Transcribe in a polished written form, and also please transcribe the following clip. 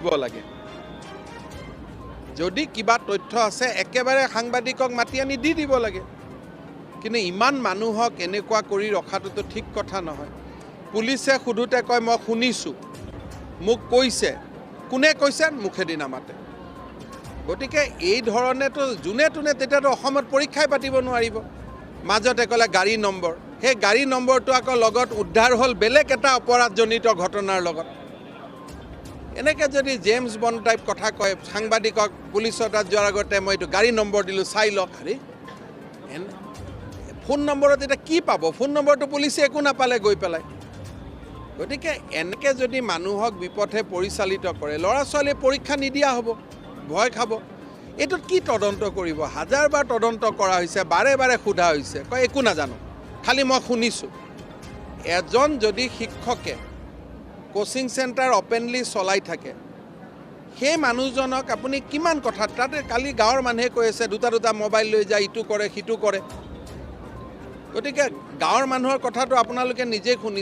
লাগে যদি কিবা তথ্য আছে একেবাৰে সাংবাদিকক মাতি আনি দি দিব লাগে কিন্তু ইমান মানুহক এনেকুৱা কৰি ৰখাটো ঠিক কথা নহয় পুলিচে খুদুতে কয় মই শুনিছো মোক কৈছে কোনে কৈছে মুখেদি নামাতে গতিকে এই ধৰণেতো জুনে তুনে তেতিয়াতো অসমত পৰীক্ষাই পাতিব নোৱাৰিব মাজতে ক'লে গাড়ী নম্বৰ সেই গাড়ী নম্বৰটো আকৌ লগত উদ্ধাৰ হ'ল বেলেগ এটা অপৰাধজনিত ঘটনাৰ লগত এনেকৈ যদি জেমছ বণ্ড টাইপ কথা কয় সাংবাদিকক পুলিচৰ তাত যোৱাৰ আগতে মই এইটো গাড়ী নম্বৰ দিলোঁ চাই লওক আৰে ফোন নম্বৰত এতিয়া কি পাব ফোন নম্বৰটো পুলিচে একো নাপালে গৈ পেলাই গতিকে এনেকৈ যদি মানুহক বিপথে পৰিচালিত কৰে ল'ৰা ছোৱালীয়ে পৰীক্ষা নিদিয়া হ'ব ভয় খাব এইটোত কি তদন্ত কৰিব হাজাৰবাৰ তদন্ত কৰা হৈছে বাৰে বাৰে সোধা হৈছে কয় একো নাজানো খালি মই শুনিছোঁ এজন যদি শিক্ষকে কোচিং চেণ্টাৰ অপেনলি চলাই থাকে সেই মানুহজনক আপুনি কিমান কথা তাতে কালি গাঁৱৰ মানুহে কৈ আছে দুটা মোবাইল লৈ যায় ইটো কৰে সিটো কৰে গতিকে গাঁৱৰ মানুহৰ কথাটো আপোনালোকে নিজে শুনিছে